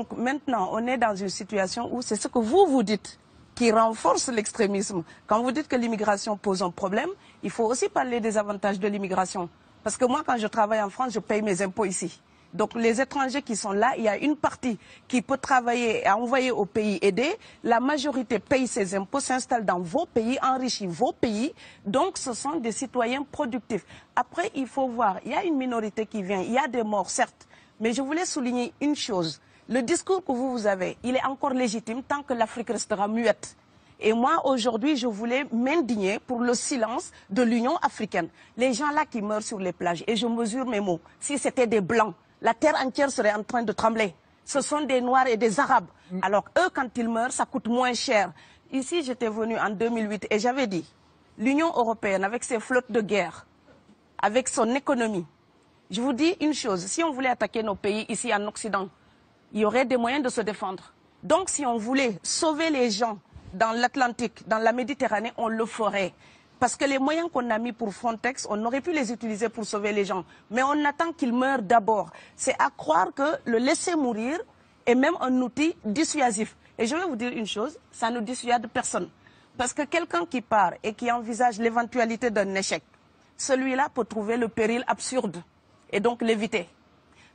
Donc maintenant, on est dans une situation où c'est ce que vous dites qui renforce l'extrémisme. Quand vous dites que l'immigration pose un problème, il faut aussi parler des avantages de l'immigration. Parce que moi, quand je travaille en France, je paye mes impôts ici. Donc les étrangers qui sont là, il y a une partie qui peut travailler et envoyer au pays aidé. La majorité paye ses impôts, s'installe dans vos pays, enrichit vos pays. Donc ce sont des citoyens productifs. Après, il faut voir, il y a une minorité qui vient, il y a des morts, certes. Mais je voulais souligner une chose. Le discours que vous avez, il est encore légitime tant que l'Afrique restera muette. Et moi, aujourd'hui, je voulais m'indigner pour le silence de l'Union africaine. Les gens là qui meurent sur les plages, et je mesure mes mots, si c'était des Blancs, la terre entière serait en train de trembler. Ce sont des Noirs et des Arabes. Alors eux, quand ils meurent, ça coûte moins cher. Ici, j'étais venu en 2008 et j'avais dit, l'Union européenne, avec ses flottes de guerre, avec son économie, je vous dis une chose, si on voulait attaquer nos pays ici en Occident, il y aurait des moyens de se défendre. Donc si on voulait sauver les gens dans l'Atlantique, dans la Méditerranée, on le ferait. Parce que les moyens qu'on a mis pour Frontex, on aurait pu les utiliser pour sauver les gens. Mais on attend qu'ils meurent d'abord. C'est à croire que le laisser mourir est même un outil dissuasif. Et je vais vous dire une chose, ça ne dissuade personne. Parce que quelqu'un qui part et qui envisage l'éventualité d'un échec, celui-là peut trouver le péril absurde et donc l'éviter.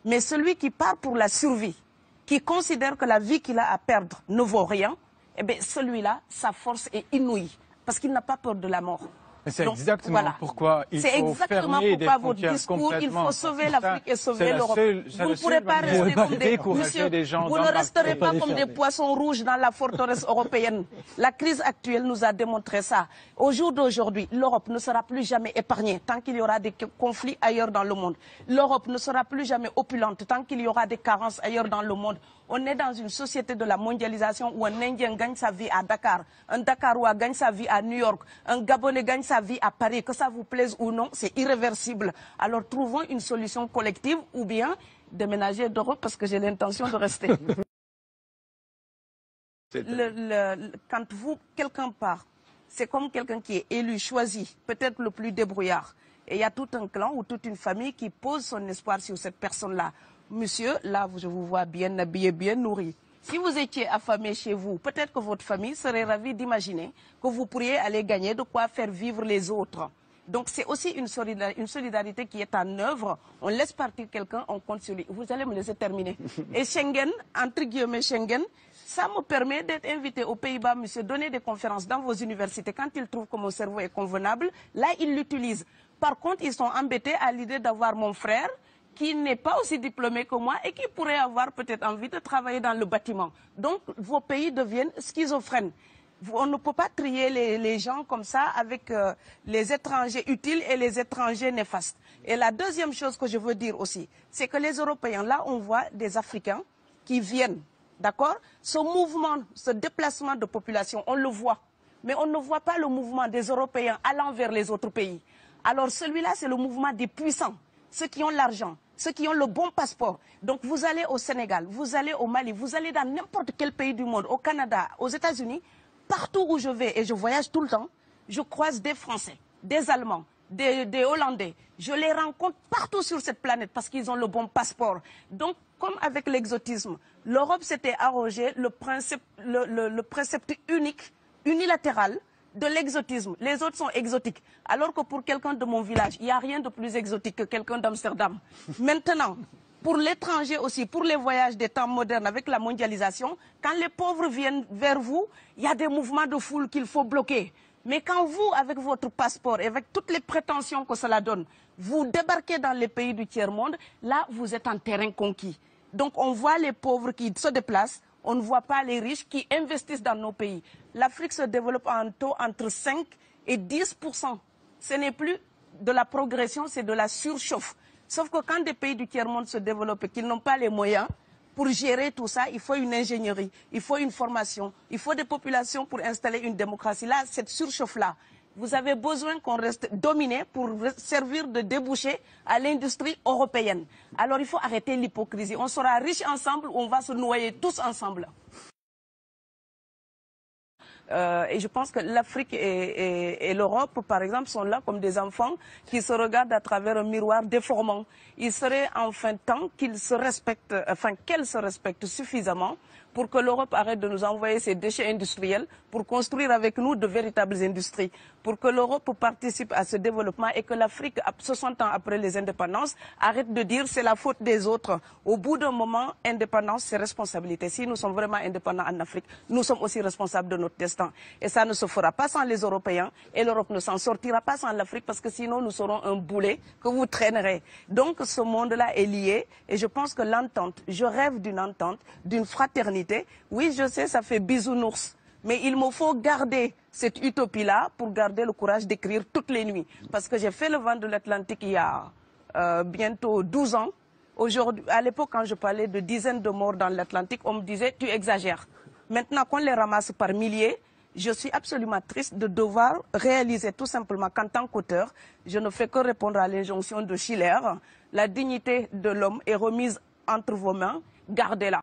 Mais celui qui part pour la survie, qui considère que la vie qu'il a à perdre ne vaut rien, eh bien celui-là, sa force est inouïe, parce qu'il n'a pas peur de la mort. C'est exactement pourquoi il faut fermer des frontières discours, il complètement. faut sauver l'Afrique et sauver l'Europe. Vous ne pourrez pas rester comme vous ne resterez pas comme des poissons rouges dans la forteresse européenne. La crise actuelle nous a démontré ça. Au jour d'aujourd'hui, l'Europe ne sera plus jamais épargnée tant qu'il y aura des conflits ailleurs dans le monde. L'Europe ne sera plus jamais opulente tant qu'il y aura des carences ailleurs dans le monde. On est dans une société de la mondialisation où un Indien gagne sa vie à Dakar, un Dakarois gagne sa vie à New York, un Gabonais gagne sa vie à Paris. Que ça vous plaise ou non, c'est irréversible. Alors trouvons une solution collective ou bien déménager d'Europe parce que j'ai l'intention de rester. Quand quelqu'un part, c'est comme quelqu'un qui est élu, choisi, peut-être le plus débrouillard. Et il y a tout un clan ou toute une famille qui pose son espoir sur cette personne-là. Monsieur, là, je vous vois bien habillé, bien nourri. Si vous étiez affamé chez vous, peut-être que votre famille serait ravie d'imaginer que vous pourriez aller gagner de quoi faire vivre les autres. Donc c'est aussi une solidarité qui est en œuvre. On laisse partir quelqu'un, on compte sur lui. Vous allez me laisser terminer. Et Schengen, entre guillemets Schengen, ça me permet d'être invité aux Pays-Bas, monsieur, donner des conférences dans vos universités. Quand ils trouvent que mon cerveau est convenable, là, ils l'utilisent. Par contre, ils sont embêtés à l'idée d'avoir mon frère, qui n'est pas aussi diplômé que moi et qui pourrait avoir peut-être envie de travailler dans le bâtiment. Donc, vos pays deviennent schizophrènes. On ne peut pas trier les gens comme ça avec les étrangers utiles et les étrangers néfastes. Et la deuxième chose que je veux dire aussi, c'est que les Européens, là, on voit des Africains qui viennent, d'accord? Ce mouvement, ce déplacement de population, on le voit. Mais on ne voit pas le mouvement des Européens allant vers les autres pays. Alors celui-là, c'est le mouvement des puissants, ceux qui ont l'argent, ceux qui ont le bon passeport. Donc vous allez au Sénégal, vous allez au Mali, vous allez dans n'importe quel pays du monde, au Canada, aux États-Unis, partout où je vais, et je voyage tout le temps, je croise des Français, des Allemands, des Hollandais. Je les rencontre partout sur cette planète parce qu'ils ont le bon passeport. Donc, comme avec l'exotisme, l'Europe s'était arrogé le précepte unique, unilatéral, de l'exotisme. Les autres sont exotiques. Alors que pour quelqu'un de mon village, il n'y a rien de plus exotique que quelqu'un d'Amsterdam. Maintenant, pour l'étranger aussi, pour les voyages des temps modernes avec la mondialisation, quand les pauvres viennent vers vous, il y a des mouvements de foule qu'il faut bloquer. Mais quand vous, avec votre passeport et avec toutes les prétentions que cela donne, vous débarquez dans les pays du tiers-monde, là, vous êtes en terrain conquis. Donc, on voit les pauvres qui se déplacent, on ne voit pas les riches qui investissent dans nos pays. L'Afrique se développe en taux entre 5 et 10%. Ce n'est plus de la progression, c'est de la surchauffe. Sauf que quand des pays du tiers-monde se développent et qu'ils n'ont pas les moyens, pour gérer tout ça, il faut une ingénierie, il faut une formation, il faut des populations pour installer une démocratie. Là, cette surchauffe-là, vous avez besoin qu'on reste dominé pour servir de débouché à l'industrie européenne. Alors il faut arrêter l'hypocrisie. On sera riches ensemble ou on va se noyer tous ensemble. Et je pense que l'Afrique et l'Europe, par exemple, sont là comme des enfants qui se regardent à travers un miroir déformant. Il serait enfin temps qu'ils se respectent, enfin qu'elles se respectent suffisamment pour que l'Europe arrête de nous envoyer ses déchets industriels pour construire avec nous de véritables industries, pour que l'Europe participe à ce développement et que l'Afrique, 60 ans après les indépendances, arrête de dire c'est la faute des autres. Au bout d'un moment, indépendance, c'est responsabilité. Si nous sommes vraiment indépendants en Afrique, nous sommes aussi responsables de notre destin. Et ça ne se fera pas sans les Européens et l'Europe ne s'en sortira pas sans l'Afrique parce que sinon nous serons un boulet que vous traînerez. Donc ce monde-là est lié et je pense que l'entente, je rêve d'une entente, d'une fraternité. Oui, je sais, ça fait bisounours. Mais il me faut garder cette utopie-là pour garder le courage d'écrire toutes les nuits. Parce que j'ai fait le vent de l'Atlantique il y a bientôt 12 ans. Aujourd'hui, à l'époque, quand je parlais de dizaines de morts dans l'Atlantique, on me disait « tu exagères ». Maintenant qu'on les ramasse par milliers, je suis absolument triste de devoir réaliser tout simplement qu'en tant qu'auteur, je ne fais que répondre à l'injonction de Schiller. La dignité de l'homme est remise entre vos mains, gardez-la.